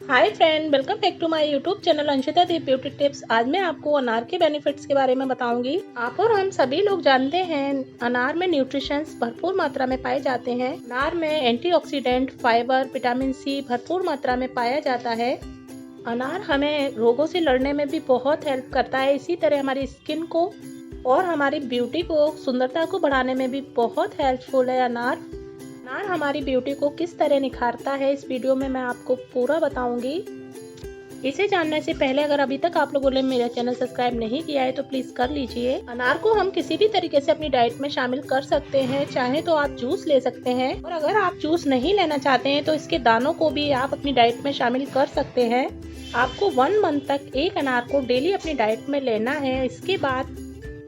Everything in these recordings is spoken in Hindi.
Hi friend, welcome back to my YouTube channel Anshita Dev beauty tips. आज मैं आपको अनार के बेनिफिट्स के बारे में बताऊंगी। आप और हम सभी लोग जानते हैं अनार में न्यूट्रिशंस भरपूर मात्रा में पाए जाते हैं। अनार में एंटीऑक्सीडेंट, फाइबर, विटामिन सी भरपूर मात्रा में पाया जाता है। अनार हमें रोगों से लड़ने में भी बहुत हेल्प करता है। इसी तरह हमारी स्किन को और हमारी ब्यूटी को, सुंदरता को बढ़ाने में भी बहुत हेल्पफुल है अनार हमारी ब्यूटी को किस तरह निखारता है, इस वीडियो में मैं आपको पूरा बताऊंगी। इसे जानने से पहले अगर अभी तक आप लोगों ने मेरा चैनल सब्सक्राइब नहीं किया है तो प्लीज कर लीजिए। अनार को हम किसी भी तरीके से अपनी डाइट में शामिल कर सकते हैं। चाहे तो आप जूस ले सकते हैं, और अगर आप जूस नहीं लेना चाहते हैं तो इसके दानों को भी आप अपनी डाइट में शामिल कर सकते हैं। आपको 1 मंथ तक एक अनार को डेली अपनी डाइट में लेना है। इसके बाद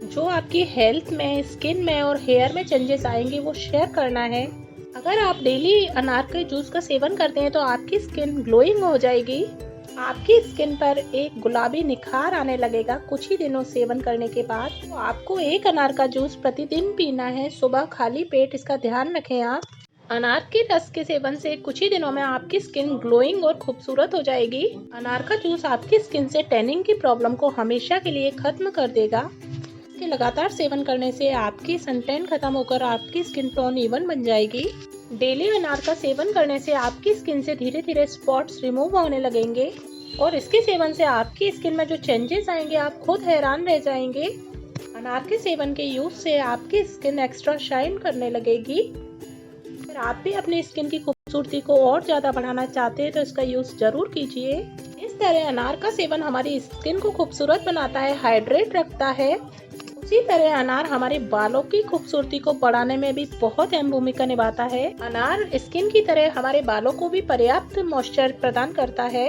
जो आपकी हेल्थ में, स्किन में और हेयर में चेंजेस आएंगे वो शेयर करना है। अगर आप डेली अनार के जूस का सेवन करते हैं तो आपकी स्किन ग्लोइंग हो जाएगी। आपकी स्किन पर एक गुलाबी निखार आने लगेगा कुछ ही दिनों सेवन करने के बाद। तो आपको एक अनार का जूस प्रतिदिन पीना है, सुबह खाली पेट। इसका ध्यान रखें आप। अनार के रस के सेवन से कुछ ही दिनों में आपकी स्किन ग्लोइंग और खूबसूरत हो जाएगी। अनार का जूस आपकी स्किन से टैनिंग की प्रॉब्लम को हमेशा के लिए खत्म कर देगा। इसके लगातार सेवन करने से आपकी सनटैन खत्म होकर आपकी स्किन टोन इवन बन जाएगी। डेली अनार का सेवन करने से आपकी स्किन से धीरे धीरे स्पॉट्स रिमूव होने लगेंगे, और इसके सेवन से आपकी स्किन में जो चेंजेस आएंगे आप खुद हैरान रह जाएंगे। अनार के सेवन के यूज से आपकी स्किन एक्स्ट्रा शाइन करने लगेगी। अगर आप भी अपनी स्किन की खूबसूरती को और ज्यादा बढ़ाना चाहते हैं तो इसका यूज जरूर कीजिए। इस तरह अनार का सेवन हमारी स्किन को खूबसूरत बनाता है, हाइड्रेट रखता है। उसी तरह अनार हमारे बालों की खूबसूरती को बढ़ाने में भी बहुत अहम भूमिका निभाता है। अनार स्किन की तरह हमारे बालों को भी पर्याप्त मॉइस्चर प्रदान करता है।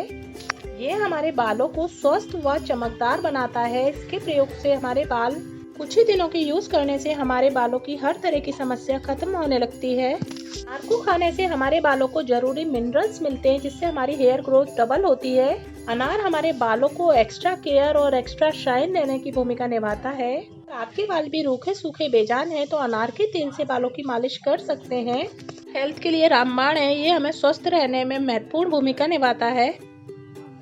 ये हमारे बालों को स्वस्थ व चमकदार बनाता है। इसके प्रयोग से हमारे बाल कुछ ही दिनों के यूज करने से हमारे बालों की हर तरह की समस्या खत्म होने लगती है। अनार को खाने से हमारे बालों को जरूरी मिनरल्स मिलते हैं, जिससे हमारी हेयर ग्रोथ डबल होती है। अनार हमारे बालों को एक्स्ट्रा केयर और एक्स्ट्रा शाइन देने की भूमिका निभाता है। आपके बाल भी रूखे सूखे बेजान है तो अनार के तेल से बालों की मालिश कर सकते हैं। हेल्थ के लिए रामबाण है, ये हमें स्वस्थ रहने में महत्वपूर्ण भूमिका निभाता है।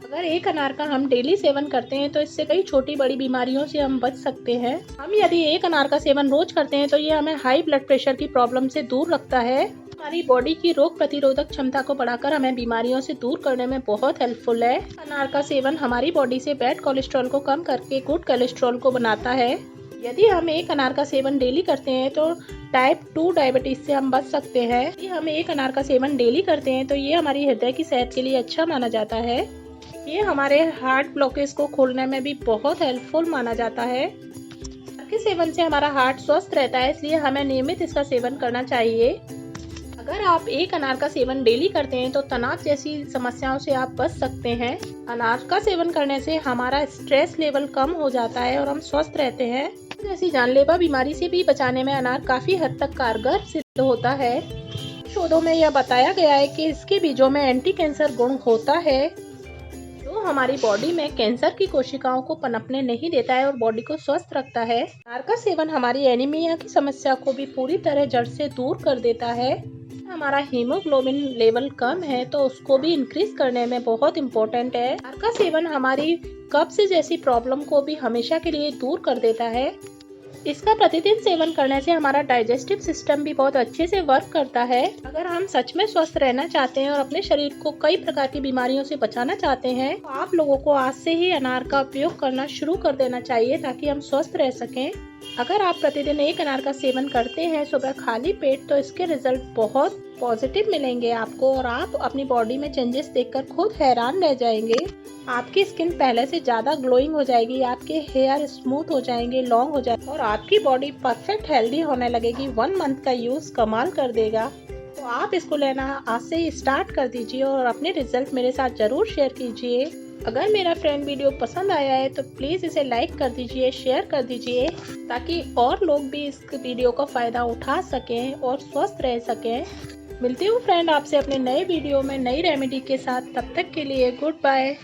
अगर एक अनार का हम डेली सेवन करते हैं तो इससे कई छोटी बड़ी बीमारियों से हम बच सकते हैं। हम यदि एक अनार का सेवन रोज करते हैं तो ये हमें हाई ब्लड प्रेशर की प्रॉब्लम से दूर रखता है। हमारी बॉडी की रोग प्रतिरोधक क्षमता को बढ़ाकर हमें बीमारियों से दूर करने में बहुत हेल्पफुल है। अनार का सेवन हमारी बॉडी से बैड कोलेस्ट्रॉल को कम करके गुड कोलेस्ट्रॉल को बनाता है। यदि हम एक अनार का सेवन डेली करते हैं तो टाइप 2 डायबिटीज से हम बच सकते हैं। यदि हम एक अनार का सेवन डेली करते हैं तो ये हमारी हृदय की सेहत के लिए अच्छा माना जाता है। ये हमारे हार्ट ब्लॉकेज को खोलने में भी बहुत हेल्पफुल माना जाता है। इसके सेवन से हमारा हार्ट स्वस्थ रहता है, इसलिए हमें नियमित इसका सेवन करना चाहिए। अगर आप एक अनार का सेवन डेली करते हैं तो तनाव जैसी समस्याओं से आप बच सकते हैं। अनार का सेवन करने से हमारा स्ट्रेस लेवल कम हो जाता है और हम स्वस्थ रहते हैं। जैसी जानलेवा बीमारी से भी बचाने में अनार काफी हद तक कारगर सिद्ध होता है। शोधों में यह बताया गया है कि इसके बीजों में एंटी कैंसर गुण होता है, जो हमारी बॉडी में कैंसर की कोशिकाओं को पनपने नहीं देता है और बॉडी को स्वस्थ रखता है। अनार का सेवन हमारी एनीमिया की समस्या को भी पूरी तरह जड़ से दूर कर देता है। हमारा हीमोग्लोबिन लेवल कम है तो उसको भी इंक्रीज करने में बहुत इम्पोर्टेंट है। अनार का सेवन हमारी कब्ज जैसी प्रॉब्लम को भी हमेशा के लिए दूर कर देता है। इसका प्रतिदिन सेवन करने से हमारा डाइजेस्टिव सिस्टम भी बहुत अच्छे से वर्क करता है। अगर हम सच में स्वस्थ रहना चाहते हैं और अपने शरीर को कई प्रकार की बीमारियों से बचाना चाहते हैं तो आप लोगों को आज से ही अनार का उपयोग करना शुरू कर देना चाहिए, ताकि हम स्वस्थ रह सकें। अगर आप प्रतिदिन एक अनार का सेवन करते हैं सुबह खाली पेट, तो इसके रिजल्ट बहुत पॉजिटिव मिलेंगे आपको, और आप अपनी बॉडी में चेंजेस देखकर खुद हैरान रह जाएंगे। आपकी स्किन पहले से ज्यादा ग्लोइंग हो जाएगी, आपके हेयर स्मूथ हो जाएंगे, लॉन्ग हो जाएंगे, और आपकी बॉडी परफेक्ट हेल्दी होने लगेगी। 1 मंथ का यूज कमाल कर देगा। तो आप इसको लेना आज से ही स्टार्ट कर दीजिए और अपने रिजल्ट मेरे साथ जरूर शेयर कीजिए। अगर मेरा फ्रेंड वीडियो पसंद आया है तो प्लीज इसे लाइक कर दीजिए, शेयर कर दीजिए, ताकि और लोग भी इस वीडियो का फायदा उठा सकें और स्वस्थ रह सकें। मिलती हूँ फ्रेंड आपसे अपने नए वीडियो में नई रेमेडी के साथ। तब तक के लिए गुड बाय।